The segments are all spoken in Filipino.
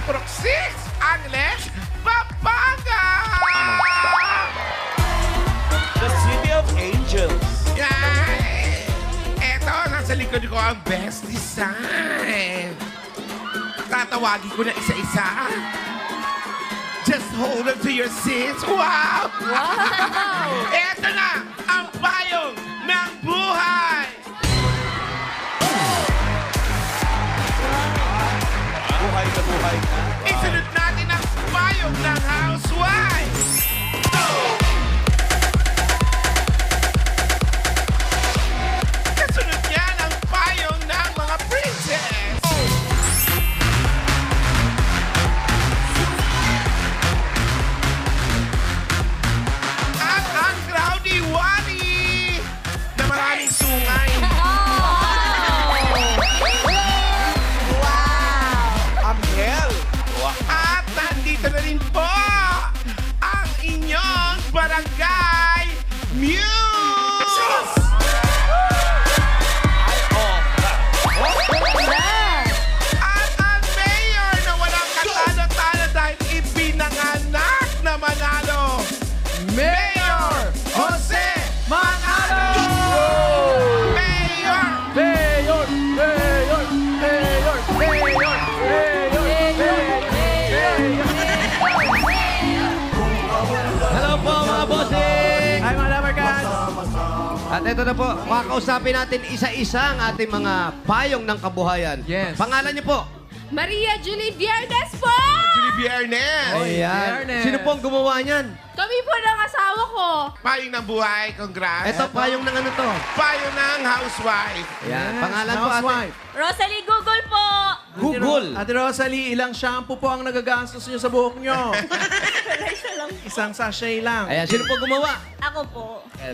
Purok 6, Angeles, Pampanga! The City of Angels. Yan! Eto, nasa likod ko ang best design. Tatawagin ko na isa-isa. Just hold on to your seats. Wow! Wow! Eto na ang payong ng buhay! Buhay na buhay ka. Isunod natin ang payong ng housewife! Kasunod niyan ang payong ng mga princess! At ang Cloudy Wally na maraming sungay. Angel. At nandito na rin po ang inyong barangay Muse! At ang mayor na walang katalo-talo dahil ipinanganak na manalo, Mayor Jose Manalo! Mayor! Mayor! Mayor! Mayor! Mayor! Hello po mga bossing! Hi mga Lamarcans! At ito na po, makakausapin natin isa-isa ang ating mga payong ng kabuhayan. Yes. Pangalan niyo po? Maria Julie Viernes po! Julie Viernes! Ayan. Viernes. Sino po ang gumawa niyan? Kami po ng asawa ko. Payong ng buhay, congrats! Ito, payong ng ano to? Payong ng housewife. Ayan. Pangalan po ate? Housewife. Rosalie Google po. Google. Ate Rosalie, ilang shampoo po ang nagagastos niyo sa buhok niyo? Isa lang. Isang sachet lang. Ayan, sino po gumawa? Ako po.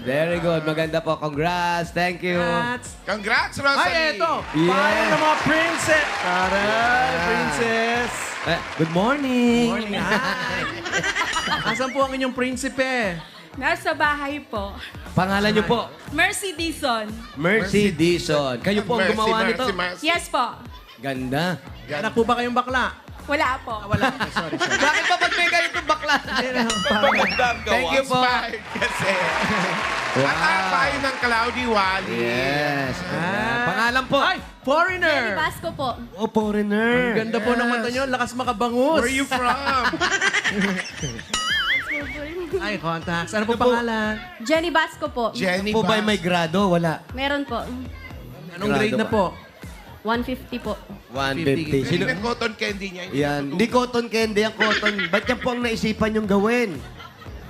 Very good. Maganda po. Congrats. Thank you. At, Congrats, Rosalie! ay, eto! Yes. Paano ng mga princess? Taray, princess! Good morning. Morning, hi! Asan po ang inyong prinsipe? Nasa bahay po. Pangalan niyo po? Mercy Dizon. Mercy Dizon. Kayo po ang Mercy, gumawa Mercy, nito? Mercy. Yes po. Ganda. Anak po ba kayong bakla? Wala po. Wala. Sorry, sorry. Bakit ba pag may ganitong bakla? Magandang gawa. Thank you po. Inspired kasi. At ang payong ng Cloudy Wally. Yes. Ah. Pangalan po? Ay, foreigner! Jenny Basco po. Oh, foreigner. Ang ganda po ng mata nyo, lakas makabangus. Where are you from? Ay, contacts. Ano po Ano po? pangalan? Jenny Basco po. Jenny Po ba may grado? Wala. Meron po. Anong grade na po? 150 po. 150. Sino? Sino? Cotton candy niya. Yan. Hindi cotton candy, ang cotton. Ba't yan po ang naisipan yung gawin?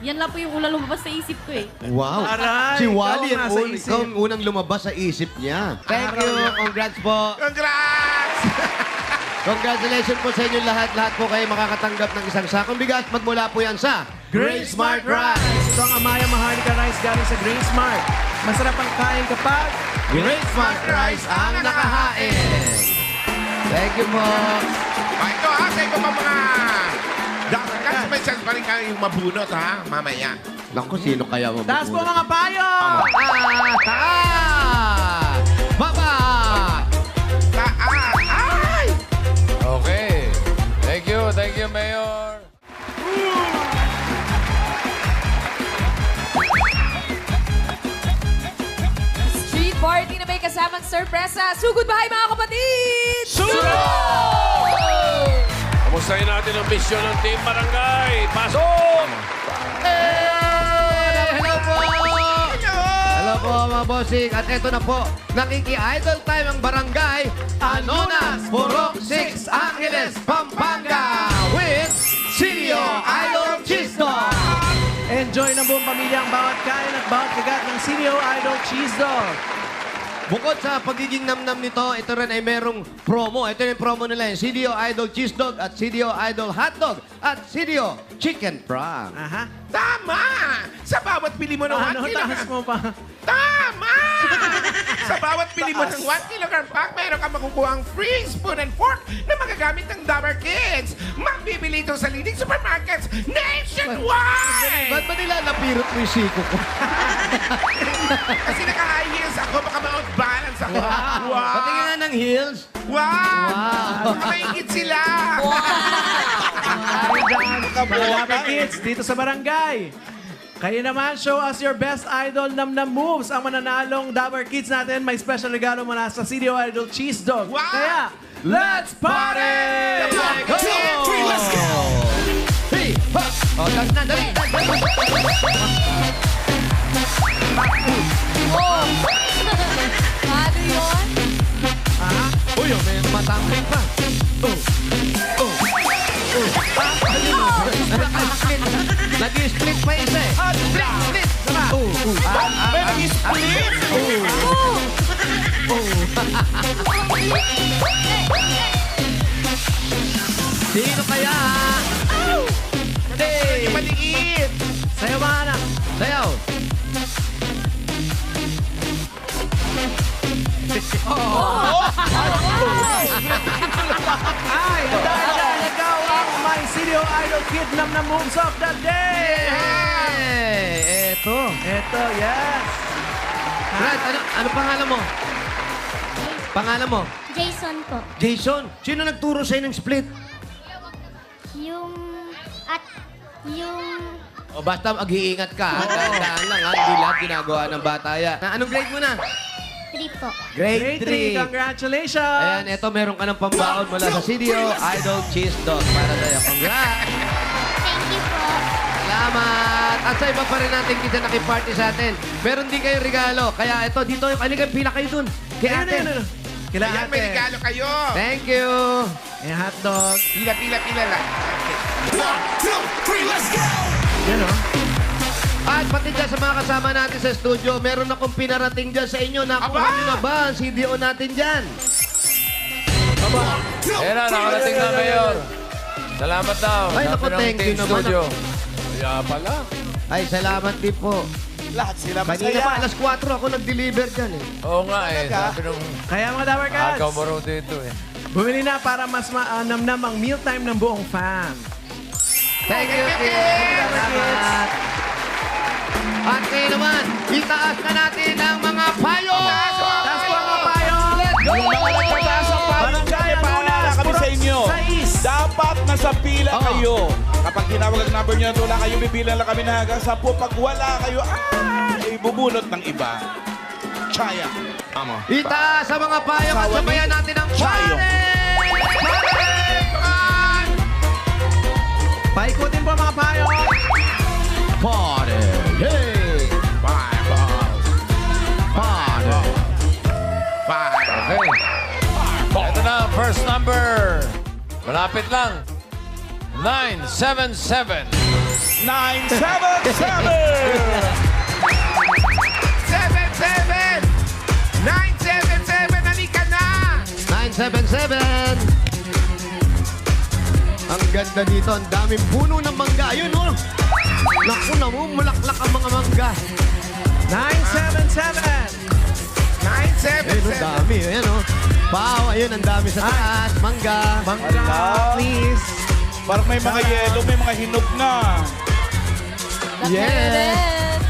Yan lang po yung unang lumabas sa isip ko eh. Wow. Aray, Si ikaw Wally ang nasa isip. ikaw ang unang lumabas sa isip niya. Thank you. Congrats po. Congrats! Congratulations po sa inyo lahat. Lahat po kayo makakatanggap ng isang sakong bigas. Magmula po yan sa Great Smart Rice. Ito ang Amaya Maharlika Rice galing sa Great Smart. Masarap ang kain kapag Great Smart Rice ang nakahain. Thank you po. Ito ha, sa iba pa mga dapat special pa rin kayong mabunot ha, mamaya. Naku, sino kaya mo? taas po mga payo! Taas! Baba! Taas! Ay! Okay. Thank you, Mayor. Street party na may kasamang sorpresa. Sugod bahay mga kapatid! Kamustahin natin ang misyon ng Team Barangay. Pasok! Hello po! Hello po mga bossing. At eto na po, nakiki-idol time ang barangay Anonas, Purok 6, Angeles, Pampanga with Silio Idol Cheese Dog. Enjoy ng buong pamilya ang bawat kain at bawat kagat ng Silio Idol Cheese Dog. Bukod sa pagiging namnam nito, ito rin ay merong promo. Ito yung promo nila, yung CDO Idol Cheese Dog at CDO Idol Hot Dog at CDO Chicken Prong. Aha. Tama! Sa bawat pili mo ng 1 Ano, taas kilogram. mo pa. Tama! Sa bawat pili mo ng 1 kilogram pack, meron ka makukuha ang free spoon and fork na magagamit ng Dabber Kids. Mabibili ito sa leading supermarkets nationwide! Ba't ba nila napirot mo yung siko ko? Kasi naka-high heels ako, baka ma-outbalance ako. Wow! Patingin nga ng heels. Wow! Wow. Baka maingit sila. Mga Dapper Kids, dito sa barangay. Kayo naman, show us your best idol namnam moves. Ang mananalong Dapper Kids natin, may special regalo mula sa CDO Idol Cheese Dog. Wow! Kaya, let's party! Let's go! Let's go! Hey! Ha! O, dali na, dali! Ano yun? Uy, may matangkik pa. Nag-split pa isa eh. Split! Sama! May nag-split! Sino kaya? Hey! Maliit! Sayo mga anak. Sayaw! Ay, dahil dyan, ikaw ang my CDO Idol Kid namnam moves of the day! Hey! Eto. Ito, yes! Brad, ano pangalan mo? Pangalan mo? Jason po. Jason. Sino nagturo sa'yo ng split? Yung O basta mag-iingat ka. Tandaan lang ha. Hindi lahat ginagawa ng bata yan. Anong grade mo na? 3 po. Grade 3. Congratulations! Ayan, eto meron ka ng pambaon mula sa CDO Idol Cheese Dog. Para sa'yo. Congrats! Thank you po. Salamat! At sa iba pa rin natin kita nakiparty sa atin. Meron din kayong regalo. Kaya ito, dito yung kanilang pila kayo dun. Kaya ate. Kila Ayan, may ate. regalo kayo. Thank you! Ayan, hotdog. Pila lang. Okay. Yan o. At pati dyan sa mga kasama natin sa studio, meron akong pinarating dyan sa inyo. Nakuha Aba! nyo na ba ang CDO natin dyan? Ayan na, nakarating na ngayon. Salamat daw. Ay, naku, Sabi ng thank you Team naman. Studio. Kaya pala. Ay, salamat din po. Lahat sila Kanina masaya. pa, alas 4 ako nag-deliver dyan eh. Oo nga eh. Sabi nung Kaya mga Dapper Cats, agaw mo raw dito eh. bumili na para mas namnam ang mealtime ng buong fam. Thank you, Kim. Salamat. At kayo naman, itaas na natin ang mga payo! Taas po ang mga payo! Yung mga nagpataas ang Barangay paalala kami sa inyo. Sais. Dapat nasa pila Oo. kayo. Kapag tinawag ang number nyo na wala kayo, bibilang lang kami na hanggang 10. Pag wala kayo, ibubunot ng iba. Chaya. Amo. Itaas ang mga payo at sabayan natin ang Payo. Paikutin po mga payo! Party! Hey! Okay. Ito na, first number. Malapit lang. 977. 977! 77! 977! Halika na! 977! Ang ganda dito. Ang daming puno ng mangga. Ayun, oh! Naku, namumulaklak ang mga mangga. 977! Ayun, ang 977! dami. Ayan, oh. Wow, ayun, ang dami sa taas. Mangga. Mangga, please! Parang may mga yellow, may mga hinog na. Yes!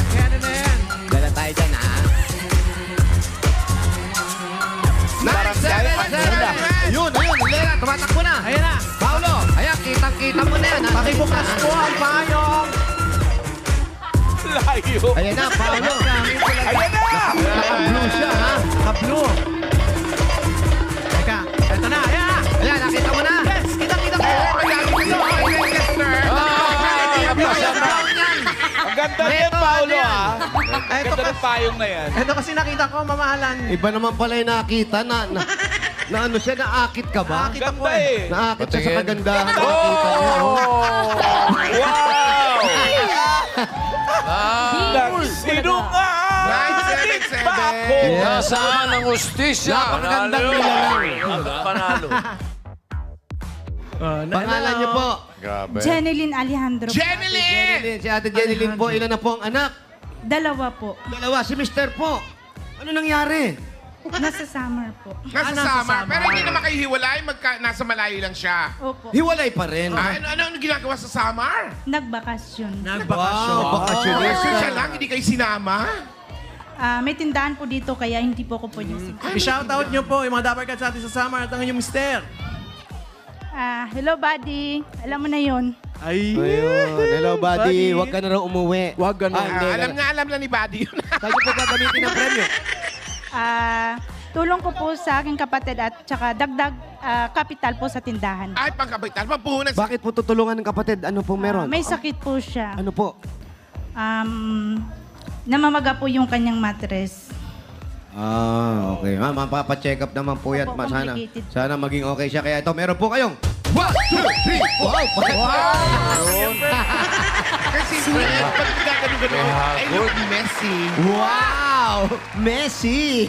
Kaya na yan. Dala tayo dyan, ha? 977! Ayun, ayun. Lera, tumatakbo na. Ayan na! Paolo, ayan, kitang-kita mo na yan. ha? Pakibukas po ang payong! Layo. Ayan na, Paolo. Ayan na! Naka-blue siya, ha? Ka-blue! Teka, eto na, ayan na! Ayan, nakita mo na. Yes! Kita-kita ko! Ang ganda niyan, Ito, Paolo, ano yan? ah. Ang Ito ganda ng payong na yan. Ito kasi nakita ko, mamahalan. Iba naman pala yung nakita na ano siya, naakit ka ba? Nakita ko Ganda eh. Naakit siya sa Patingin. kagandahan ng nakita niya. oh. Wow! Sino nga? 977. Ba ako? Yes. Nasaan ang ustisya? Napakagandang nilalang. Panalo. Pangalan niyo po? Grabe. Jeneline Alejandro. Jeneline! Jeneline, si Ate Jeneline po. Ilan na po ang anak? 2 po. Dalawa, si Mister po. Ano nangyari? Nasa summer po. Nasa summer. Pero hindi naman kayo hiwalay. Nasa malayo lang siya. Opo. Hiwalay pa rin. Ano ginagawa sa summer? Nagbakasyon. Nagbakasyon. Wow, Kasi siya bakasyonista. lang, hindi kayo sinama. May tindahan po dito kaya hindi po ako pwedeng I-shoutout nyo po yung mga Dapper Cats natin sa summer at ang inyong mister. Hello, buddy. Alam mo na yon. Ay. Ayun. Hello, buddy. Huwag ka na raw umuwi. Huwag ganun. Hindi. Alam na ni Buddy yun. Saan niyo po gagamitin ang premyo? Tulong ko po sa aking kapatid at saka dagdag kapital po sa tindahan. Ay, pangkapital. Pampuhunan. Bakit po tutulungan ng kapatid? Ano po meron? May sakit po siya. Ano po? Namamaga po yung kanyang mattress. Okay. Mapapa-check up naman po yan. Opo, complicated. Sana maging okay siya. Kaya ito, meron po kayong 1, 2, 3, 4, 5. Kasi pag gagano-gano, ay look messy. Wow! Messi!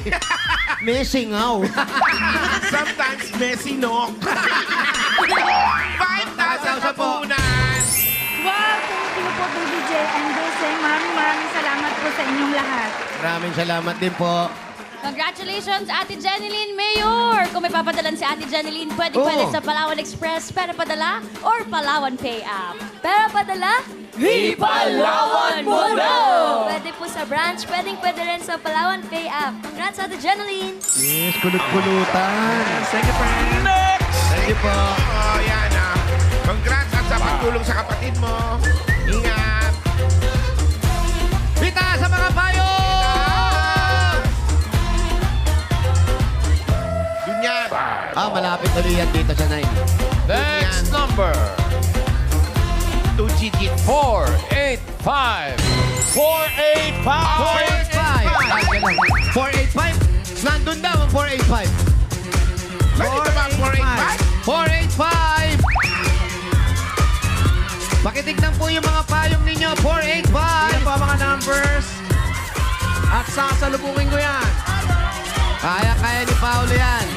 Messi ngaw. Sometimes messy, no? 5,000 sa puhunan. Wow! Thank you po, DJ and Deseng. Maraming salamat po sa inyong lahat. Maraming salamat din po. Congratulations, Ate Jeneline Mayor! Kung may papadalan si Ate Jeneline, pwede sa Palawan Express, pera padala, or Palawan Pay App. Pera padala? Palawan mo na! Pwede po sa branch, pwede rin sa Palawan Pay App. Congrats, Ate Jeneline! Yes, kulot-kulutan. Thank you, friend. Thank you po. Oh, yan Congrats at sa pagtulong sa kapatid mo. Ingat. Pita sa mga payo! Dunyan. Malapit ulit yan dito sa 9. Next number. 2 digits. 485. 485. 485. Nandun daw ang 485. Bakit ba 485? 485. Pakitignan po yung mga payong ninyo. 485. Yan po ang mga numbers. At sasalubungin ko yan. Kaya ni Paolo yan.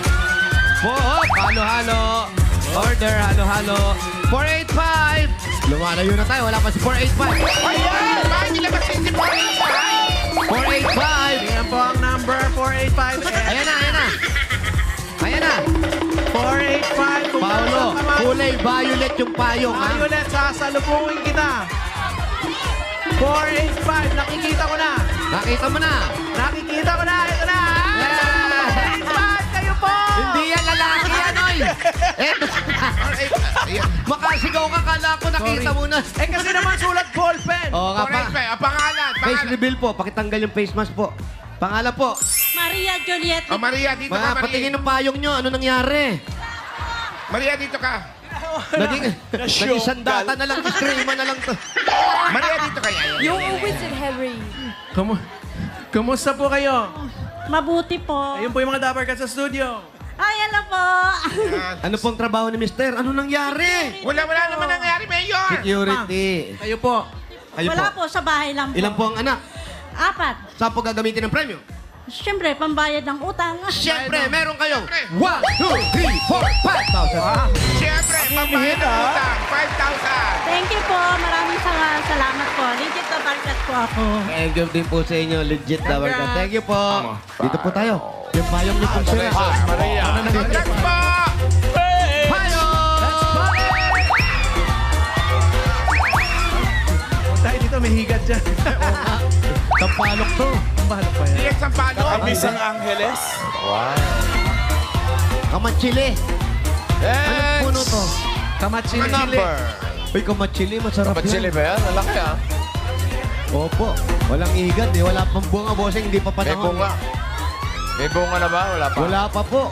Halo-halo. Order, halo-halo. 485. Lumalayo na tayo. Wala pa si 485. Ayan! Bakit nila magsisip 485? 485. Yan po ang number 485. Ayan na. 485. Kung Paolo, meron ka man- kulay violet yung payong, ha? Violet, sasalubungin kita. 485. Nakikita ko na. Nakita mo na. Nakikita ko na. Ito na. Yeah. 485. Kayo po. Hindi yan lalaki yan, oy. Makasigaw ka, kala ko nakita mo na. Kasi naman sulat ballpen. Oo nga pa. 485. Ang pangalan. Face reveal po. Pakitanggal yung face mask po. Pangalan po. Maria Juliet. Oh, Maria, dito ka, Mga Maria. patingin ng payong nyo. Ano nangyari? Maria, dito ka. Naging sandata na lang. Streama na lang to. Maria, dito ka. Yan. Yung Owens and Henry. Kumusta po kayo? Mabuti po. Ayun po yung mga Dapper Cats sa studio. Ay, ano po? Ano pong trabaho ni Mister? Ano nangyari? Wala naman nangyari, Mayor. Security. Kayo po. Kayo Wala po. po, sa bahay lang po. Ilan po ang anak? 4. Saan po gagamitin ng premyo? Siyempre, pambayad ng utang. Siyempre, meron kayong 1, 2, 3, 4, 5,000. Siyempre, pambayad ng utang. 5,000. Thank you po. Maraming salamat po. Legit na barkat po ako. Thank you din po sa inyo. Legit na barka. Thank you po. Dito po tayo. Yung payong niyo pong sira. Maria. Congrats po. Payong! Tayo dito, may higat dyan. Tampalok to. Tampalok pa yan. Diyan sa palo. Kabisang Angeles. Kamatsili. Anong puno to? Kamatsili. Number. Uy, kamatsili. Masarap Kapag-chili yan. ba yan? Lalaki ah. Opo. Walang igad eh. Wala pang bunga, bossing. Hindi pa May panahon. bunga. May bunga na ba? Wala pa. Wala pa po.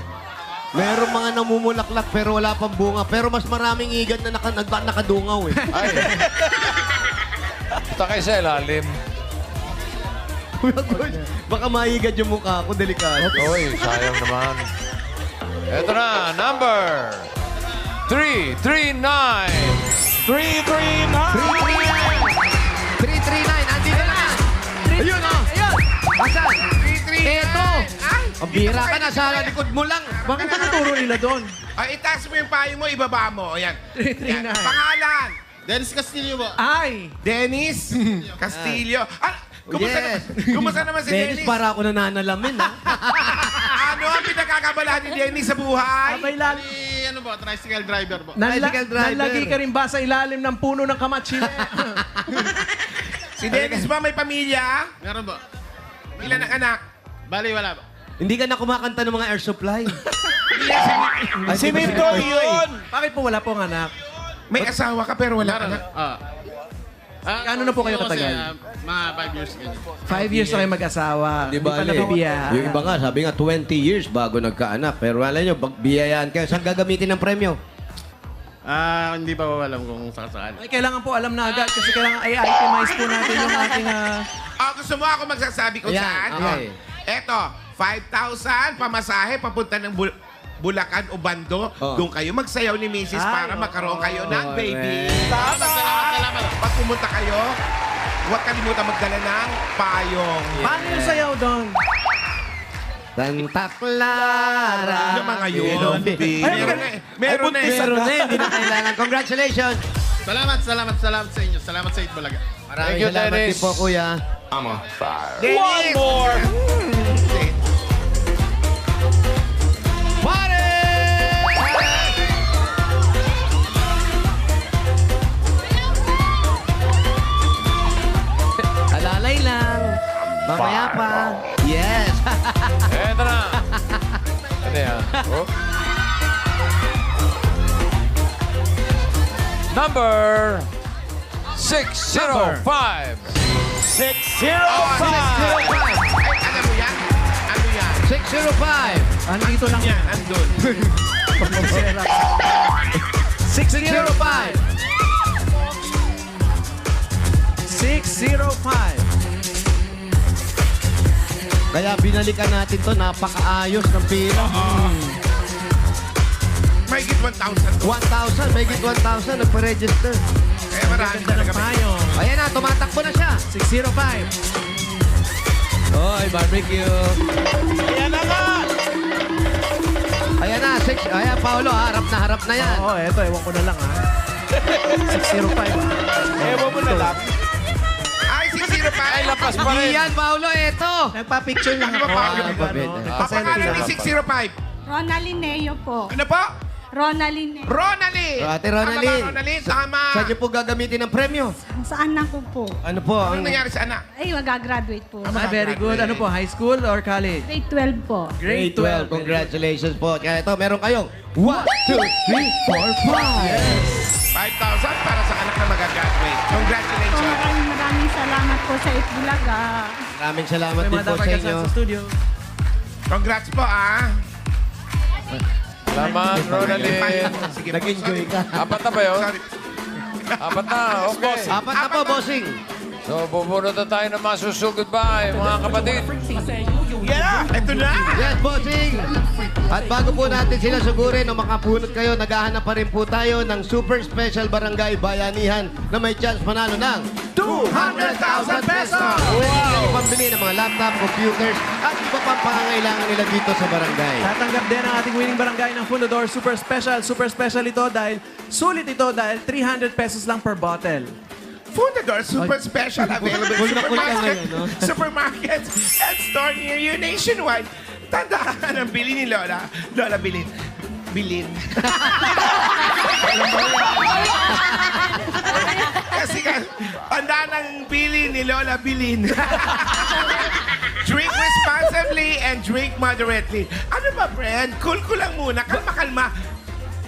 Meron mga namumulaklak pero wala pang bunga. Pero mas maraming igad na nakadungaw eh. Ay. Punta kayo sa ilalim. Baka maigad yung mukha ko. Delikado. Uy, sayang naman. Ito na, number 339. 339. 339. Andito na. Ayun o. Asan? 339. Eto. Ay, Ang bira ka na sa likod mo lang. Bakit nakaturo nila doon? Ay, itaas mo yung payo mo, ibaba mo. Ayan. 339. Yan. Pangalan. Dennis Castillo po. Ay! Dennis Castillo. Yes. Kumusta naman si Dennis, Dennis? para ako nananalamin ha. Ano ang pinagkakabalahan ni Dennis sa buhay? Abay lalo. Ano po, tricycle driver po. Tricycle driver. Nalagi ka rin ba sa ilalim ng puno ng kamatsili? Si Dennis ba may pamilya? Meron po. Ilan ang anak? Bali, wala po. Hindi ka na kumakanta ng mga air supply. Simento yun. Bakit po wala pong anak? May asawa ka pero wala ka na. Gaano na po kayo kasi, katagal? mga 5 years ganyan. 5 years na kayo mag-asawa. Di ba, pa nabibiyahan. yung iba nga, sabi nga, 20 years bago nagkaanak. Pero wala nyo, biyayaan kayo. Saan gagamitin ng premyo? Hindi pa po alam kung sakasakali. Ay, kailangan po alam na agad kasi kailangan i-itemize po natin yung ating... Gusto mo ako magsasabi kung Ayan, saan? okay. Eto, 5,000 pamasahe papunta ng Bulacan o Bando. Doon kayo magsayaw ni Mrs. para magkaroon kayo ng baby. Salamat. Pag pumunta kayo, huwag kalimutan magdala ng payong. Paano yung sayaw doon? Santa Clara. Yung mga yun. Meron na eh. Hindi na kailangan. Congratulations. Salamat sa inyo. Salamat sa Itbulaga. Maraming Thank you, salamat Dennis. din po, kuya. One more! Pare! Alalay lang. Mamaya pa. Yes. Eto na. Ano yan? Oh. Number 605. 605. Alam mo yan? Ano yan? 605. Andito lang Yan, andun. 605. 605. Kaya binalikan natin to, napakaayos ng pila. May git 1,000 to. 1,000, may git 1,000, nagpa-register. Kaya marami Ganda ng talaga. payong. Ayan na, tumatakbo na siya. 605. Oy, barbecue. Ayan na nga! Ayan na, ayan, Paolo, harap na yan. Oo, eto, ewan ko na lang ha. 605. Ewan mo na lang. Ay, 605. Ay, lapas pa Hindi rin. yan, Paolo, eto. Nagpa-picture lang ako. Papangalan ni 605. Ronaline Neo po. Ano po? Ronaline Neo. Ronaldin. Ate Ronaldin. Tama ba, Ronaldin? Tama. Saan niyo po gagamitin ang premyo? Sa anak ko po. Ano po? Anong nangyari sa anak? Ay, magagraduate po. Ah, very good. Ano po, high school or college? Grade 12 po. Grade 12. Congratulations po. Kaya ito, meron kayong 1, 2, 3, 4, 5. 5,000 para sa anak na mag-graduate. So, Congratulations. maraming salamat po sa Itbulaga. Maraming salamat May din mga po dapat sa ka inyo. sa studio. Congrats po, Salamat, Ronaldin. Sige, Nag-enjoy ka. Apat na ba yun? Sorry. Apat na, okay. Apat na po, bossing. So, bubunod na tayo ng mga susugod ba, mga kapatid? Yeah, ito na. Yes, bossing. At bago po natin sila sugurin o makapunot kayo, naghahanap pa rin po tayo ng super special barangay bayanihan na may chance manalo ng 200,000 pesos. Pwede nila ipambili ng mga laptop, computers, at iba pang pangangailangan nila dito sa barangay. Tatanggap din ang ating winning barangay ng Fundador Super Special. Super special ito dahil sulit ito dahil 300 pesos lang per bottle. Fundador Super Special available in Kulit na kulit ka supermarkets, ngayon, no? supermarkets and store near you nationwide. Tandaan ang bili ni Lola. Lola, bilin. Bilin. Kasi ka, tandaan ang bili ni Lola, bilin. Drink responsibly and drink moderately. Ano ba, friend? Cool lang muna. Kalma-kalma.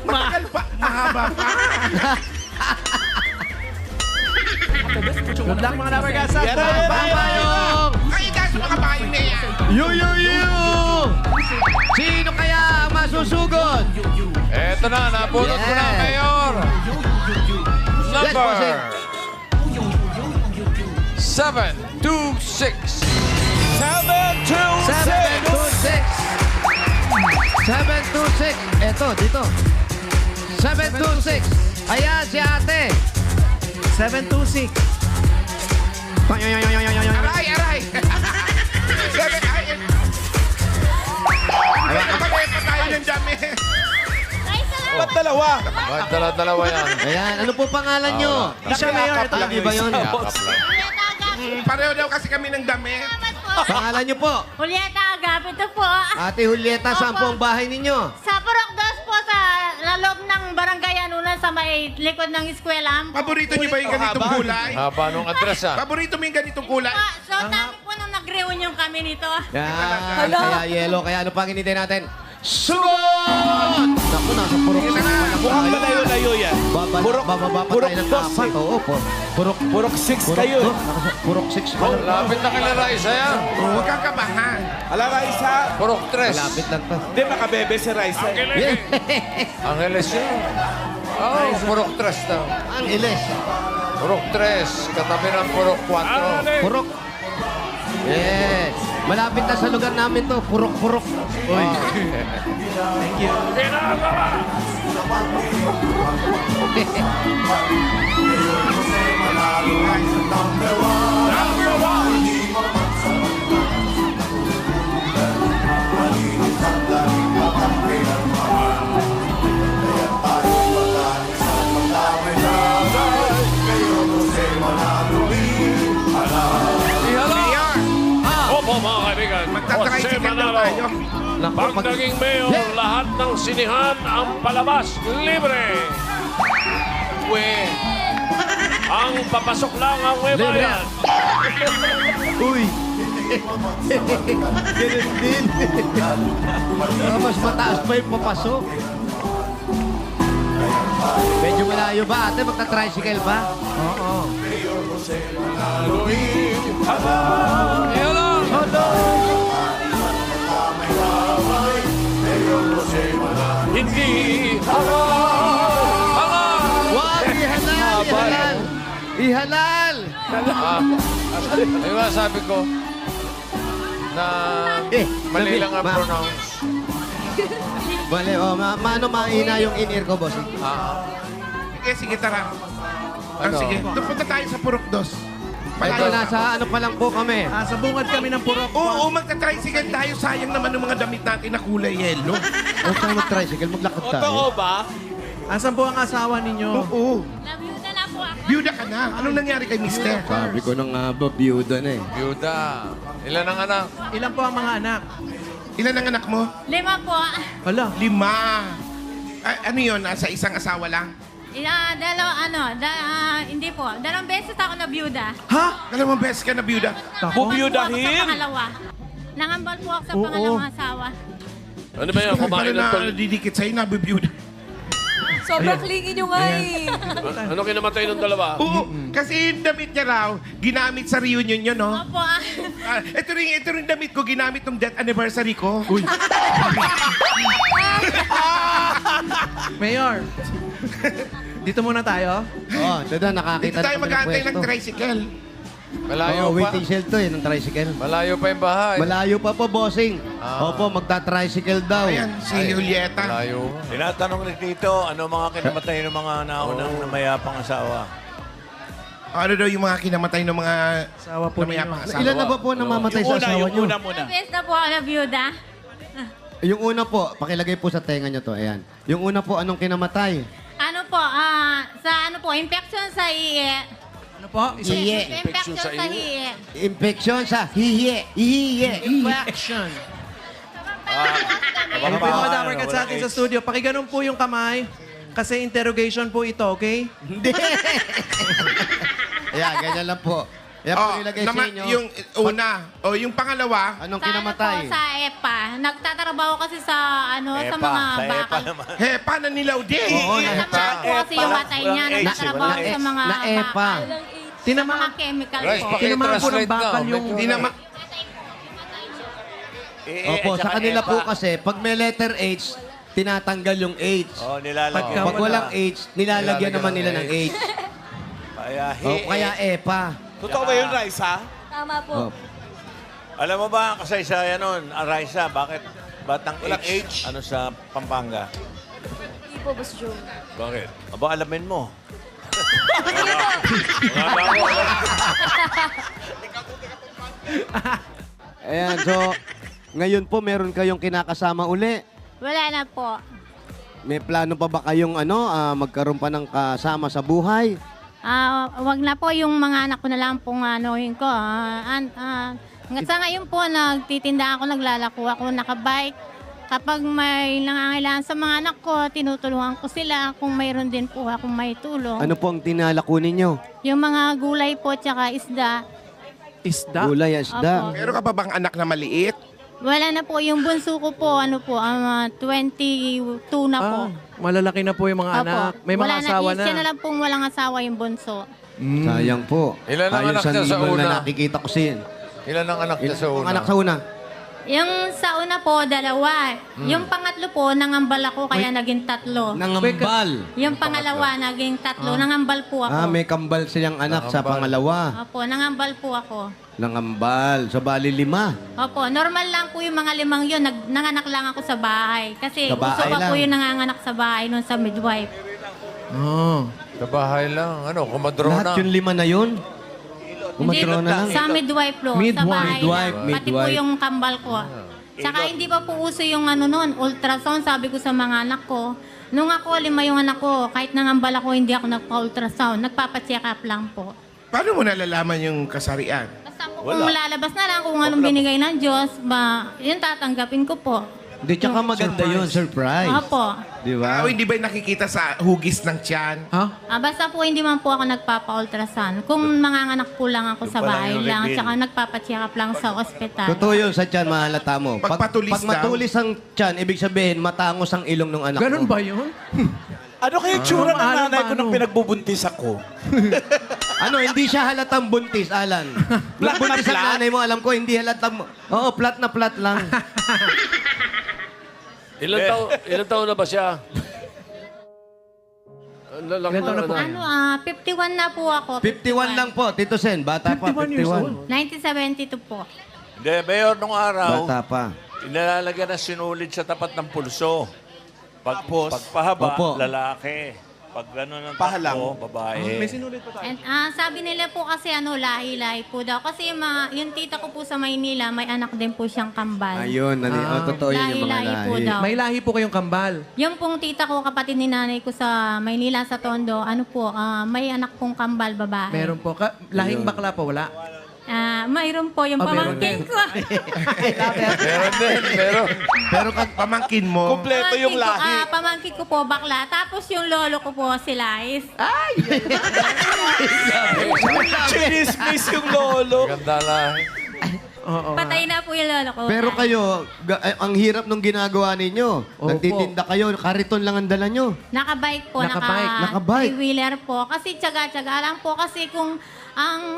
Matagal pa. Mahaba pa. Good luck mga Dabarkasa. Pambayong! Ay, dahil sa mga bayong na yan. Sino kaya ang masusugod? Eto na, nabunot ko na, Yes. Mayor. Number bossing. 726. 726. Eto, dito. 726. Ayan, si ate. 726. Aray, aray. Seven, ay. Kapagay pa tayo ng dami. Ba't dalawa? Dala-dalawa yan. Ayan, ano po pangalan nyo? Siya Mayor, ito. Hindi ba yun? Yakap lang. Pareho daw kasi kami ng dami. Pangalan nyo po? Julieta Agap, ito po. Ate Julieta, saan po ang bahay ninyo? Sa Purok Dos po sa loob ng barangay Anunan sa may likod ng eskwela. Paborito niyo ba yung ganitong kulay? Haba nung address, ha? Paborito mo yung ganitong kulay? So, dami po nung nag-reunion kami nito. Yan, kaya yellow. Kaya ano pang hinintay natin? Sugot! Naku, nasa purok na pala Mukhang malayo-layo yan. Bababa pa tayo ng 4. Oo po. Purok 6 kayo. Purok 6 pa lang. Lapit na kila Raisa yan. Huwag kang kabahan. Ala, Raisa. Purok 3. Malapit lang to. Hindi, makabebe si Raisa. Angeles yun. Oh, Purok 3 daw. Ang ilis. Purok 3, katabi ng Purok 4. Purok. Yes. Malapit na sa lugar namin to. Purok-purok. Uy. Thank you. Mayor, Opo mga kaibigan, magta-tricycle na tayo. Pag naging mayor, lahat ng sinihan ang palabas libre. Ang papasok lang ang webayan. Uy. Ganun din. Mas mataas pa yung papasok. Medyo malayo ba ate? Magta-tricycle ba? Oo. Hindi. Wag! Ihalal! Ihalal! Ihalal! Ayun nga sabi ko na mali lang ang pronounce. Bale, maano mahina yung in-ear ko, boss? Sige, tara. Ano? Sige, doon punta tayo sa Purok 2. Ito, nasa ano pa lang po kami. Sa bungad kami ng purok. Oo, magta-tricycle tayo. Sayang naman ng mga damit natin na kulay yellow. Huwag tayo mag-tricycle, maglakad tayo. ba? Asan po ang asawa ninyo? Oo. Nabiyuda na po ako. Byuda ka na. Anong nangyari kay mister? Sabi ko na nga ba, biyuda na eh. Yuda. Ilan ang anak? Ilan po ang mga anak? Ilan ang anak mo? 5 po. Hala. 5. Ano yun? Sa isang asawa lang? Hindi po. 2 beses ako nabiyuda. Ha? Dalawang beses ka na byuda. Bubiyudahin? Sa pangalawa. Nangambal po ako sa Oo. pangalawang asawa. Ano ba yan? Kumain ng tol. Didikit sa'yo, nabibyuda. Sobrang clingy nyo nga eh. Ano kinamatay ng dalawa? Oo, kasi yung damit niya raw, ginamit sa reunion niyo, no? Opo. Ito rin damit ko, ginamit ng death anniversary ko. Uy. Mayor. Dito muna tayo. Oo, dada, nakakita Dito tayo na kami ng mag-aantay ng pwesto. tricycle. Malayo Oo, pa. waiting shed to eh, ng tricycle. Malayo pa yung bahay. Malayo pa po, bossing. Opo, magta-tricycle daw. Ayan, si Julieta. Malayo. Tinatanong ni Tito, ano mga kinamatay ng mga naunang namayapang asawa? Ano daw yung mga kinamatay ng mga Asawa po namayapang ninyo. asawa? Ilan na ba po namamatay sa asawa Yung niyo? una muna. 2 beses na po ako nabiyuda. Yung una po, pakilagay po sa tenga niyo to, ayan. Yung una po, anong kinamatay? Ano po, infection sa iye. Ano po? Iye. Infection sa iye. Infection sa hiye. Iye. Infection. Ayun po yung mga Dapper Cats sa atin sa studio. Pakiganon po yung kamay. Kasi interrogation po ito, okay? Hindi. Ayan, ganyan lang po. Yan po nilagay sa inyo. Yung una, yung pangalawa, Anong Sa kinamatay? ano po, sa EPA. Nagtatrabaho kasi sa sa Epa, mga sa Epa bakal. naman. hepa na nilaw din. Oo, na Natatapos po kasi yung batay niya. Walang Nagtatrabaho H, sa mga na EPA. bakal. Sa mga Tinamaan chemical Guys, po. Tinamaan po ng paki-translate bakal na. yung... Dinama, Opo, sa kanila po kasi, pag may letter H, tinatanggal yung H. Oh, nilalagyan. Pagka- Pag walang H, nilalagyan naman nila ng H. Kaya, O kaya EPA. Totoo ba yun, Raisa? Tama po. Oh. Alam mo ba ang kasaysayan nun, Arisa, bakit? Ba't ang Walang H, ano sa Pampanga? Hindi po, Boss Joe. Bakit? Aba, alamin mo. Ayan, so, ngayon po, meron kayong kinakasama uli. Wala na po. May plano pa ba kayong magkaroon pa ng kasama sa buhay? Wag na po yung mga anak ko na lang pong anuhin ko. Sa ngayon po, nagtitinda ako, naglalako ako, nakabike. Kapag may nangangailangan sa mga anak ko, tinutulungan ko sila. Kung mayroon din po akong may tulong. Ano po ang tinalako ninyo? Yung mga gulay po, tsaka isda. Isda. Gulay, isda. Opo. meron ka pa bang anak na maliit? Wala na po. Yung bunso ko po, 22 na po. Malalaki na po yung mga anak. May mga Wala asawa na. Siya na lang pong walang asawa yung bunso. Sayang po. Ilan ang anak niya sa animal una? na nakikita ko sin. Ilan ang anak niya sa Ang una? anak sa una? Yung sa una po, 2. Yung pangatlo po, nangambal ako, kaya naging 3. Nangambal. Yung pangalawa, naging 3. Nangambal po ako. May kambal silang anak sa pangalawa. Opo, nangambal po ako. Nangambal. So, bali 5. Opo, normal lang po yung mga 5 yun. Nanganak lang ako sa bahay. Kasi Sa bahay uso pa po lang. yung nanganganak sa bahay nun sa midwife. Sa bahay lang. Ano, kumadro Lahat na. yung 5 na yun? Hindi, Kumadro na lang. sa midwife po. Sa Midwife. bahay Midwife, lang. Pati po midwife. yung kambal ko. Tsaka hindi pa po uso yung nun, ultrasound. Sabi ko sa mga anak ko, nung ako, 5 yung anak ko, kahit nangambal ako, hindi ako nagpa-ultrasound. Nagpapacheck up lang po. Paano mo nalalaman yung kasarian? Basta po kung lalabas na lang, kung anong binigay ng Diyos, yun tatanggapin ko po. Hindi, tsaka maganda yun. Surprise. Opo. Di ba? Hindi ba nakikita sa hugis ng tiyan? Basta po hindi man po ako nagpapa-ultrasound. Kung manganganak po lang ako sa pala bahay yung lang, reveal. tsaka nagpapacheck up lang sa ospital. Totoo yun sa tiyan, mahalata mo. Pagpatulis pag matulis ang tiyan, ibig sabihin, matangos ang ilong ng anak Ganun mo. ba yun? Ano kaya tsura ng Paano, nanay ko nung paano? pinagbubuntis ako? Ano, hindi siya halatang buntis, Alan. Flat na Buntis ang flat? nanay mo, alam ko, hindi halatang... Oo, flat na flat lang. Ilan taon na ba siya? Ilan taon na po? 51 na po ako. 51 lang po, Tito Sen. Bata pa, 51 years old. 1972 po. Hindi, Mayor, nung araw, Bata pa. inalalagyan ng sinulid sa tapat ng pulso. Tapos? Pagpahaba, Opo. lalaki. Pag gano'n ang Pahalang. takbo, babae. May sinulit pa tayo. And, sabi nila po kasi lahi-lahi po daw. Kasi yung tita ko po sa Maynila, may anak din po siyang kambal. Ayun, totoo yun yung mga Lahi-lahi po lahi. daw. May lahi po kayong kambal. Yung pong tita ko, kapatid ni nanay ko sa Maynila, sa Tondo, may anak pong kambal babae. Meron po. Lahing bakla po, wala. Mayroon po yung meron pamangkin din. ko. Meron din, meron. Pero kag pamangkin mo, Kompleto yung lahi. Pamangkin ko po bakla. Tapos yung lolo ko po si Lais. Chinismis yung lolo. Ganda lang. Patay na po yung lolo ko. Pero kayo, ang hirap nung ginagawa ninyo. Opo. Nagtitinda kayo, kariton lang ang dala nyo. Nakabike po. Nakabike. Three-wheeler po. Kasi tsaga-tsaga lang po. Kasi kung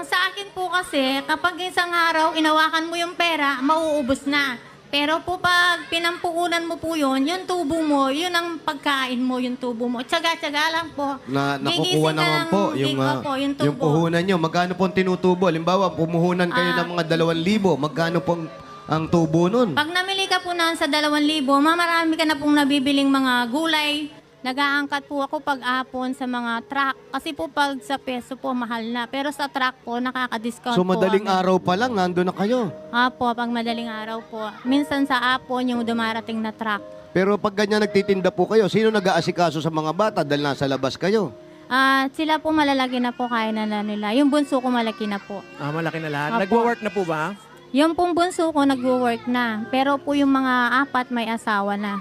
sa akin po kasi, kapag isang araw inawakan mo yung pera, mauubos na. Pero po pag pinampuunan mo po yun, yung tubo mo, yun ang pagkain mo, yung tubo mo. Tsaga-tsaga lang po. Nakukuha Gigising ka naman lang, po yung, yung tubo. yung puhunan nyo. Magkano po ang tinutubo? Halimbawa, pumuhunan kayo ng mga 2,000. Magkano po ang tubo nun? Pag namili ka po na sa 2,000, marami ka na pong nabibiling mga gulay. Nag-aangkat po ako pag-apon sa mga truck. Kasi po pag sa peso po, mahal na. Pero sa truck po, nakaka-discount So, po. madaling araw pa lang, nandun na kayo. Apo, pag madaling araw po. Minsan sa apon, yung dumarating na truck. Pero pag ganyan nagtitinda po kayo, sino nag-aasikaso sa mga bata dahil nasa labas kayo? Sila po malalaki na po, kaya na nila. Yung bunso ko malaki na po. Malaki na lahat. Apo. Nagwo-work na po ba? Yung pong bunso ko nagwo-work na. Pero po yung mga 4 may asawa na.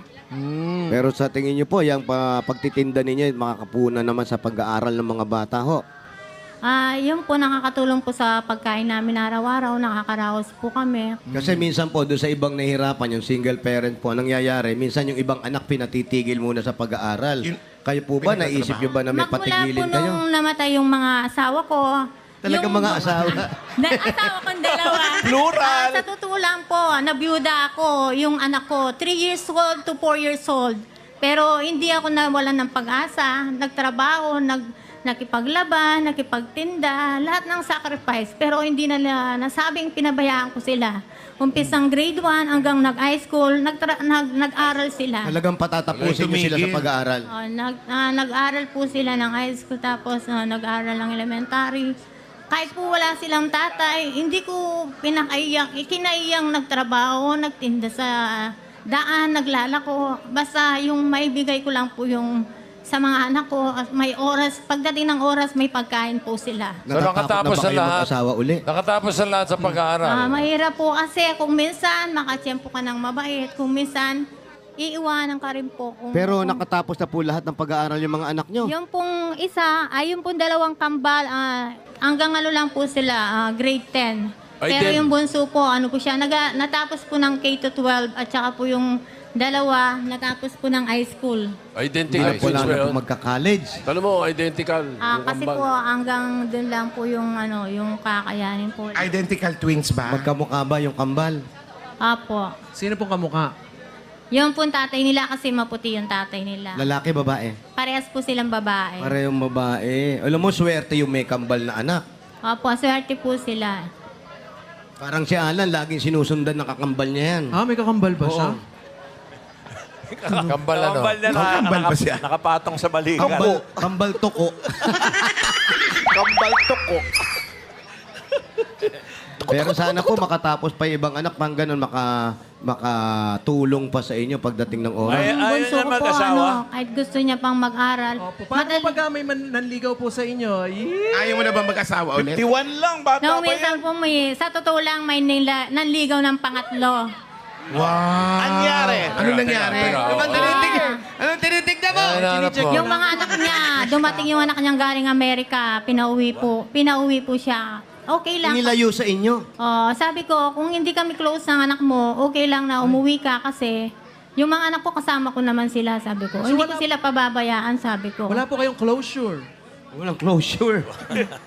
Pero sa tingin nyo po, yung pagtitinda ninyo, makakapunan naman sa pag-aaral ng mga bata ho. Yun po nakakatulong po sa pagkain namin araw-araw. Nakakaraos po kami. Kasi minsan po, doon sa ibang nahihirapan, yung single parent po, nangyayari, minsan yung ibang anak pinatitigil muna sa pag-aaral. Kayo po ba, naisip nyo ba na may Magmula po patigilin kayo? nung namatay yung mga asawa ko. Talagang mga asawa. Asawa kong 2. Plural. Sa totoo lang po, nabiyuda ako. Yung anak ko, 3 years old to 4 years old. Pero hindi ako nawalan ng pag-asa. Nagtrabaho, nakipaglaban, nakipagtinda, lahat ng sacrifice. Pero hindi na nasabing pinabayaan ko sila. Umpisang grade 1 hanggang nag-high school, nag-aral sila. Talagang patatapusin nyo sila sa pag-aaral. Nag-aral po sila ng high school, tapos nag-aral ng elementary. Kahit po wala silang tatay, hindi ko pinakaiyak. Ikinaiyang nagtrabaho, nagtinda sa daan, naglalako. Basta yung maibigay ko lang po yung sa mga anak ko, may oras. Pagdating ng oras, may pagkain po sila. So nakatapos na ba sa kayo lahat? mag-asawa uli? Nakatapos sa lahat sa pag-aaral. Mahirap po kasi kung minsan makatsyempo ka ng mabait, kung minsan iiwanan ka rin po. Pero nakatapos na po lahat ng pag-aaral yung mga anak nyo? Yung pong isa, yung pong 2 kambal, hanggang lang po sila, grade 10. Pero yung bunso po, ano po siya, natapos po ng K-12 at saka po yung dalawa, natapos po ng high school. Identical Wala twins ba na yun? po magka-college. Tanong mo, identical. yung Kasi kambal. po hanggang dun lang po yung yung kakayanin po. Identical twins ba? Magkamukha ba yung kambal? Apo. Sino pong kamukha? Yung po tatay nila kasi maputi yung tatay nila. Lalaki, babae? Parehas po silang babae. Parehong babae. Alam mo, swerte yung may kambal na anak. Opo, swerte po sila. Parang si Alan, laging sinusundan nakakambal niya yan. May kakambal ba siya? Kambal ano? Kambal ba siya? Nakapatong sa balikat. Kambal toko. Kambal toko. Pero sana po makatapos pa yung ibang anak pang ganun makatulong pa sa inyo pagdating ng oras. Ay, Yung ayaw bunso na ko po, mag-asawa? kahit gusto niya pang mag-aral. Paano pag may nanligaw po sa inyo? Ayaw mo na ba mag-asawa ulit? 51 lang, bata No, pa minsan yan. po sa totoo lang, may nanligaw ng pangatlo. Wow! Anyari? Ano nangyari? Anong tinitignan mo? Yung mga anak niya, dumating yung anak niyang galing Amerika, pinauwi po siya. Okay lang. Nilayo sa inyo. Sabi ko, kung hindi kami close ng anak mo, okay lang na umuwi ka kasi yung mga anak ko kasama ko naman sila, sabi ko. So Hindi wala- ko sila pababayaan, sabi ko. Wala po kayong closure. Walang closure.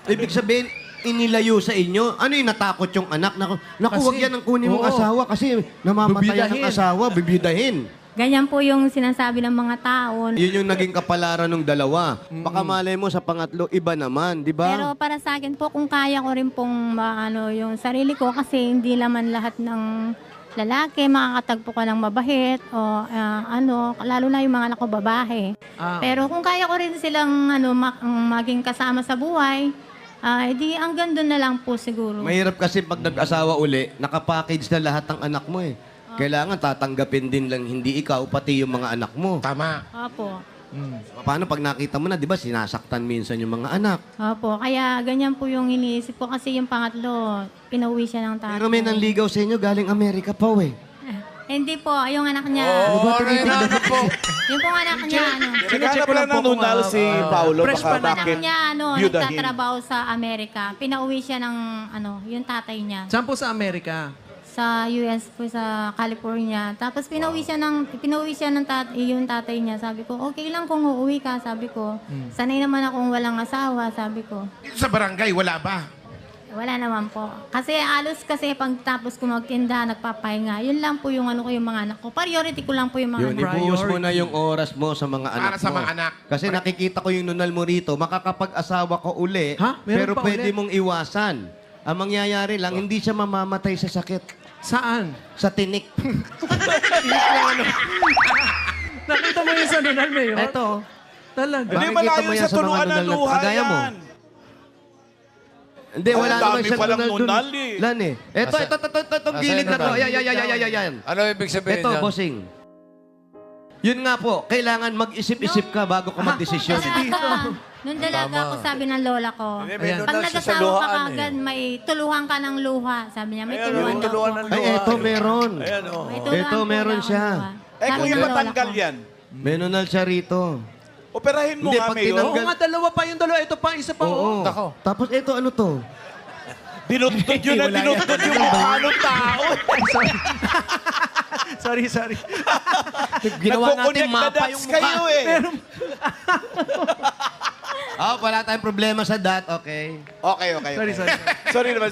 Ibig sabihin, inilayo sa inyo. Ano yung natakot yung anak? Naku, Kasi- huwag yan ang kunin mong Oo. asawa kasi namamatayan ang Bibiyudahin. asawa, bibiyudahin. Ganyan po yung sinasabi ng mga tao. Yun yung naging kapalaran ng dalawa. Baka malay mo sa pangatlo, iba naman, di ba? Pero para sa akin po, kung kaya ko rin pong yung sarili ko kasi hindi naman lahat ng lalaki makakatagpo ka ng mabahit o lalo na yung mga anak ko babae. Pero kung kaya ko rin silang maging kasama sa buhay, edi hanggang doon na lang po siguro. Mahirap kasi pag nag-asawa uli, nakapackage na lahat ng anak mo eh. Kailangan tatanggapin din lang hindi ikaw, pati yung mga anak mo. Tama. Opo. Paano pag nakita mo na, di ba, sinasaktan minsan yung mga anak. Opo, kaya ganyan po yung iniisip ko kasi yung pangatlo, pinauwi siya ng tatay. Pero may nanligaw sa inyo galing Amerika pa eh. Hindi po, yung anak niya. Oo, ano yun ano po? Yung pong anak niya, Naghanap lang ng nunal si Paolo. fresh Baka pa Yung anak bakit niya, byudahin. nagtatrabaho sa Amerika. Pinauwi siya ng, yung tatay niya. Saan po sa Amerika? Sa US po, sa California. Tapos pinauwi siya ng yung tatay niya. Sabi ko, okay lang kung uuwi ka, sabi ko. Sanay naman akong walang asawa, sabi ko. Dito sa barangay, wala ba? Wala naman po. Kasi alos kasi pag tapos ko magtinda, nagpapahinga. Yun lang po yung yung mga anak ko. Priority ko lang po yung mga Yun, anak ko. ibuhos mo na yung oras mo sa mga anak Para sa mo. mga anak. Kasi nakikita ko yung nunal mo rito, makakapag-asawa ka uli, Ha? Meron pero pa pwede ulit? mong iwasan. Ang mangyayari lang, hindi siya mamamatay sa sakit. Saan? Sa tinik. Nakita mo yung sa Nunal Mayor? Eto. Talaga. Hindi Makikita malayo mo yan sa sa mga tunuan ng nunal na luha kagaya mo. yan. Hindi, wala Ang naman dami siyang palang nunal dun. nunal eh. Lan eh. Eto, itong gilid na to. Ayan. Ano ibig sabihin Ito, niyan? bossing. Yun nga po, kailangan mag-isip-isip ka bago ka magdesisyon. Nung dalaga ako, sabi ng lola ko, May nunal pag siya sa nag-asawa ka luhaan eh. kagad, may tuluhan ka ng luha. Sabi niya, may Ayan, tuluhan may daw tuluhan po ng ako. Ay, eto, meron. Ayan, oh. May tuluhan Ito, po meron daw ang siya. luha. Eh Sabi kung ng yung lola matanggal ko. yan, May nunal siya rito. operahin mo Hindi, nga, pag Mayor. Oo nga, dalawa pa yung dalawa. Ito pa, isa pa. Oo. Nako. Tapos ito, ano to? Dinutod yun na dinutod yung mukha ng tao. Sorry. Ginawa natin Nagko-connect na mapa dots yung kayo mukha. eh. Wala tayong problema sa dot, okay? Okay. Sorry naman.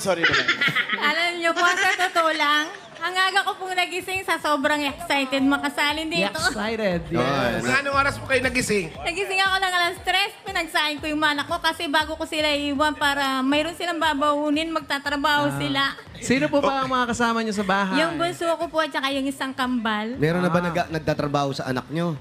Alam niyo po, sa totoo lang, ang aga ko pong nagising sa sobrang excited makasalin dito. Excited. Yes. Mga anong oras po kayo nagising? Nagising ako ng alas 3, pinagsahin ko yung manak ko kasi bago ko sila iwan para mayroon silang babaunin, magtatrabaho sila. Sino po ba ang mga kasama niyo sa bahay? Yung bunso ko po at saka yung isang kambal. Meron na ba nagtatrabaho sa anak nyo?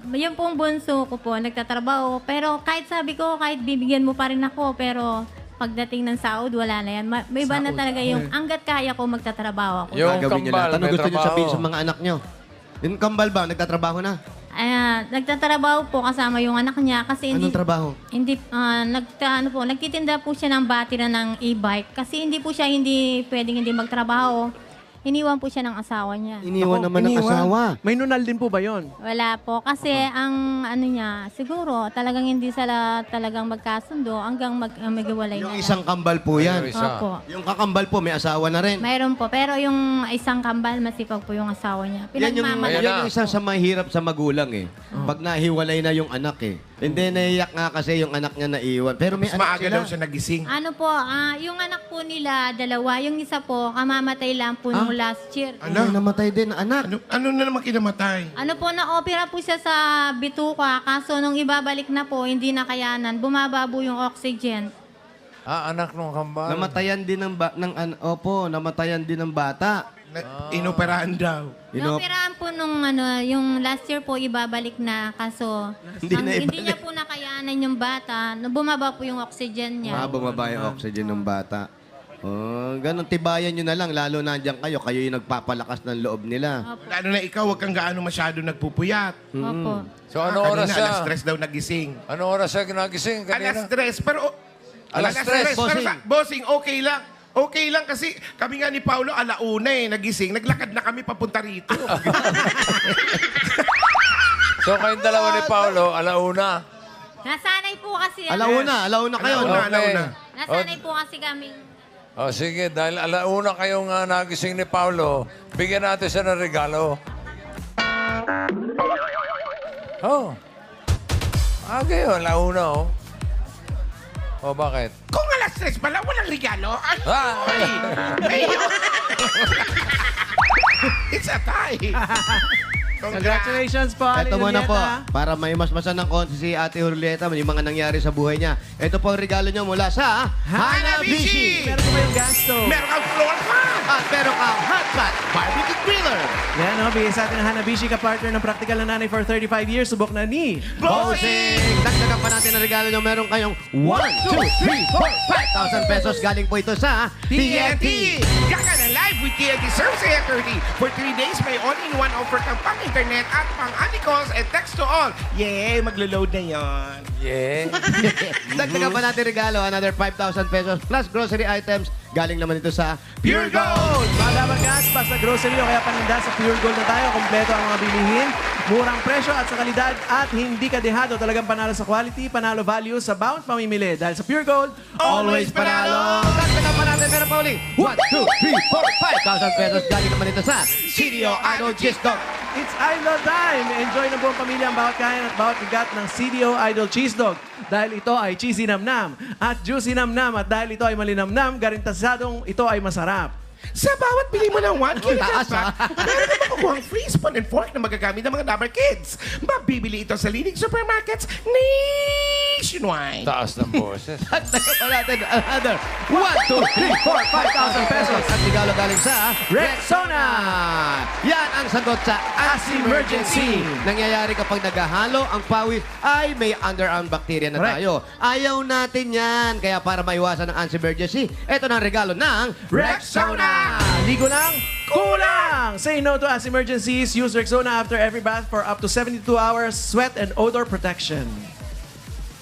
Yung pong bunso ko po, nagtatrabaho. Pero kahit sabi ko, kahit bibigyan mo pa rin ako, pero pagdating ng sahod, wala na yan. May iba na talaga yung hanggat kaya ko magtatrabaho ako. Yung Gagawin nyo kambal, lahat. Ano may gusto nyo trabaho. sabihin sa mga anak nyo? Yung kambal ba, nagtatrabaho na? Nagtatrabaho po kasama yung anak niya kasi hindi Anong trabaho? nagtitinda po siya ng battery ng e-bike kasi hindi po siya pwedeng hindi magtrabaho. iniwan po siya ng asawa niya. Iniwan naman ng asawa. May nunal din po ba yon? Wala po. Kasi ang ano niya, siguro talagang hindi sila talagang magkasundo hanggang maghiwalay Yung na. isang kambal po yan. Opo. Yung kakambal po, may asawa na rin. Mayroon po. Pero yung isang kambal, masipag po yung asawa niya. Yan yung isang sa mahirap sa magulang eh. Pag nahiwalay na yung anak eh. Hindi, naiyak nga kasi yung anak niya naiwan. Pero may Mas anak maaga sila. daw siya nagising. Ano po, yung anak po nila, dalawa. Yung isa po, kamamatay lang po nung last year. Ano? Namatay din ang anak. Ano na naman kinamatay? Ano po, na-opera po siya sa bituka. Kaso nung ibabalik na po, hindi na kayanan. Bumababo yung oxygen. Anak nung kambal. Namatayan din namatayan din ng bata. Inoperahan daw. Naoperahan po nung yung last year po ibabalik na. Kaso hindi niya po nakayanan yung bata. Bumaba po yung oxygen niya. Bumaba yung oxygen ng bata. Oh, ganun, tibayan nyo na lang. Lalo nandiyan kayo. Kayo yung nagpapalakas ng loob nila. Lalo na ikaw, huwag kang gaano masyado nagpupuyat. Opo. So ano oras Kanina, siya? alas 3 daw nagising. Ano oras siya nagising kanina? Alas 3, pero... Alas 3, bossing. Bossing, okay lang. Okay lang kasi kami nga ni Paulo, alauna nagising. Naglakad na kami papunta rito. So kayong dalawa ni Paolo, alauna. Nasanay po kasi. Alauna kayo. Alauna. Nasanay po kasi kami. O sige, dahil alauna kayong nagising ni Paolo, bigyan natin siya ng regalo. Oh. Yun, alauna oh. O bakit? Kung alas 3 pala, walang regalo. Ay, it's a tie. Congratulations po, Ali Ito muna po, Julieta. para may masmasan ng konti si Ate Julieta, yung mga nangyari sa buhay niya. Ito po ang regalo niyo mula sa Hanabishi! Meron po ba yung gas stove? Meron kang floor fan. At meron kang hot pot barbecue griller! Yan, bigay sa atin ng Hanabishi, ka-partner ng Practical na Nanay for 35 years. Subok na ni Bossing! Dagdagan pa natin ang regalo niyo. Meron kayong 1, 2, 3, 4, 5,000 pesos. Galing po ito sa TNT! Kaka na live with TNT Service Authority. For 3 days, may all-in-one offer kang pang-internet at pang-anicalls and text to all. Yay! Maglo-load na yon. Yeah. Dagdagan pa natin regalo. Another 5,000 pesos plus grocery items. Galing naman ito sa Pure Gold! Malaman gas pa sa grocery o kaya paninda sa Pure Gold na tayo. Kompleto ang mga bilihin. Murang presyo at sa kalidad at hindi ka dehado. Talagang panalo sa quality, panalo value sa bawat pamimili. Dahil sa Pure Gold, always panalo! Dagdagan pa natin. Meron pa ulit 1, 2, 3, 4, 5,000 pesos. Galing naman ito sa CDO Idol Cheese Dog. It's Idol time! Enjoy ng buong pamilya ang bawat kain at bawat bigat ng CDO Idol Cheese Dog. Dahil ito ay cheesy namnam at juicy namnam at dahil ito ay malinamnam, garantisadong ito ay masarap. Sa bawat bili mo ng 1 kilo Taas, pack, meron ka makukuha ang free spoon and fork na magagamit ng mga Dabber Kids. Mabibili ito sa leading supermarkets nationwide. Taas ng boses. Dagdagan pa natin another 1, 2, 3, 4, 5,000 pesos. At regalo galing sa Rexona! Yan ang sagot sa As Emergency. Nangyayari kapag naghahalo, ang pawis ay may underarm bacteria na Correct. tayo. Ayaw natin yan. Kaya para maiwasan ang As Emergency, ito na ang regalo ng Rexona! Ligo lang, kulang! Say no to As Emergencies. Use Rexona after every bath for up to 72 hours sweat and odor protection.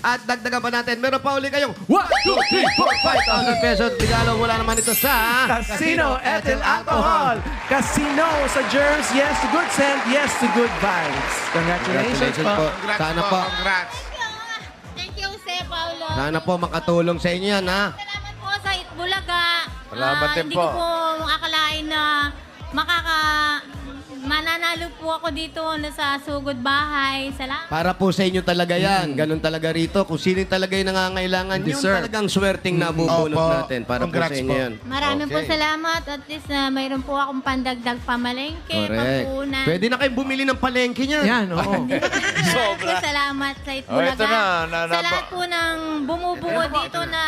At dagdagan pa natin, meron pa uli kayong 1, 2, 3, 4, 5,000 pesos. Regalo mula naman ito sa Casino Ethyl Alcohol. Casino sa germs, yes to good scent, yes to good vibes. Congratulations po. Congrats Sana po. po. Congrats. Thank you, Sir Paulo. Sana po makatulong sa inyo yan, ha? Salamat po sa Itbulaga. Salamat din Hindi po. ko po akalain na mananalo po ako dito sa Sugod Bahay. Salamat. Para po sa inyo talaga yan. Ganun talaga rito. Kung sino talaga yung nangangailangan, yun talagang swerteng nabubulot Opo. natin. Para po sa Congrats inyo po. yan. Maraming po Okay. salamat. At least mayroon po akong pandagdag pamalengke, Correct. pampunan. Pwede na kayong bumili ng palengke niyan. Yan, oo. Maraming po salamat sa Itbulaga. ito na. Sa lahat po ng bumubuo dito na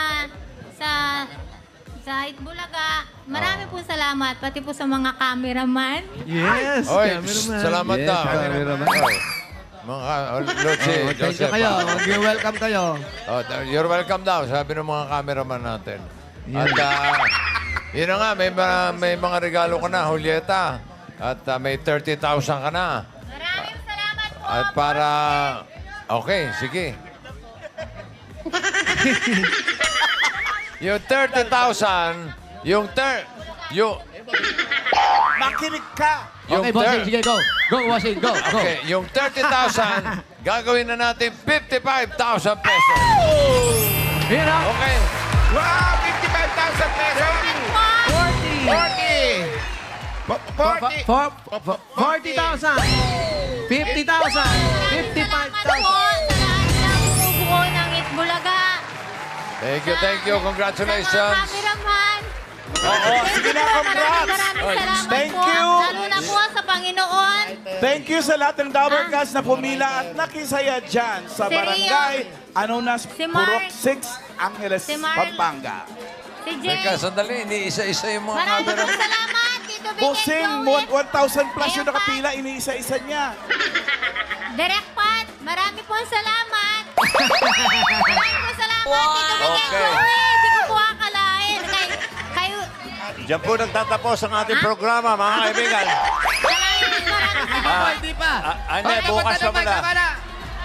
sa Itbulaga. Maraming po salamat. Pati po sa mga cameraman. Yes, Oy, cameraman. salamat Yes, daw. cameraman. Oy, mga Lotse, Thank you Joseph. kayo. Mag-welcome kayo. Oh, you're welcome daw, sabi ng mga cameraman natin. At yun na nga, may mga regalo ka na, Julieta. At may 30,000 ka na. Maraming salamat po. At para... Okay, sige. Yung 30,000, yung makinig ka. Okay, bossing, sige, go. Go, bossing, go. Go. Okay, yung 30,000, gagawin na natin 55,000 pesos. Yun na. Okay. Wow, 55,000 pesos. 40. 40,000. 50,000. Salamat po 55,000. sa lahat ng bumubuo ng Itbulaga. Thank you. Congratulations. Sa mga cameraman. Oo, sige na, congrats. Maraming salamat Thank po. you. Lalo na po sa Panginoon. Thank you sa lahat ng Dabarcast na pumila at nakisaya dyan sa Si barangay Anonas, Si Mark. Purok 6, Angeles, Si Mark. Pampanga. Si Jay. Teka, sandali. Iniisa-isa yung mga Maraming camera. salamat, Tito Vic and Bossing, Joey. 1,000 plus yung Ayun pa. nakapila, iniisa-isa niya. Direct Pat, marami pong salamat. Marami pong salamat, Tito Vic and Okay. Joey. Hindi ko po akalain. Kayo, Diyan po nagtatapos ang ating programa, mga kaibigan. maraming salamat. Hindi pa. Anya, bukas pa muna.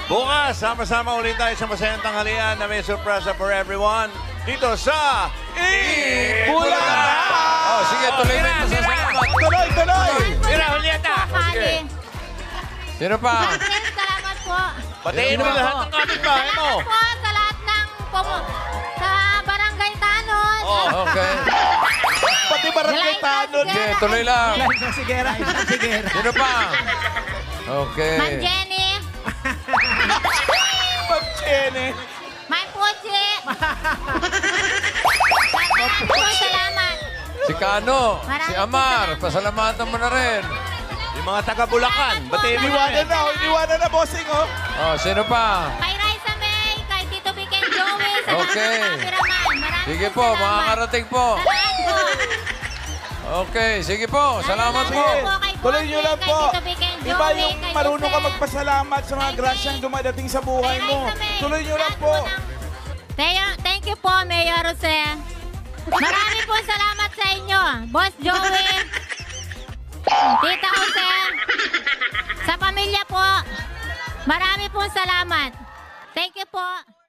Bukas, sama-sama ulit tayo sa masayang tanghalian na may surpresa for everyone. Dito sa Bulaga! Oh, sige, tuloy na yung pasasalamat. Tuloy! Mira, Julieta! Sige. Sino pa? Salamat po. Batiin mo lahat ng kapitbahay mo. Salamat po sa lahat ng sa Barangay Tanon. Okay. Pati barangay Tanon. Sige, tuloy lang. Isang sigera. Sino pa? Okay. Ma'am Jenny. Pag-chene. Ma'am Puchi. Salamat. Si Kano. Maraming Si Amar. salamat. Pasalamatan mo na rin. Yung mga taga-Bulacan, batiin mo Iniwanan na, bossing, oh. Oh, sino pa? Kay Raisa May, kay Tito Vic and Joey, sa Okay. mga cameraman. Maraming Sige po, salamat. makakarating po. Salamat po. Okay, sige po. Salamat po. Salamat po kay Tuloy nyo lang Bossing, po. kay Tito Vic and Iba Joey, yung kay marunong ka Jose. magpasalamat sa mga Kay grasyang May. dumadating sa buhay Kay mo. Raisa May. Tuloy nyo lang Lahat po. Thank you po, Mayor Jose. Marami po salamat sa inyo. Boss Joey, Tita Jose, sa pamilya po. Marami po salamat. Thank you po.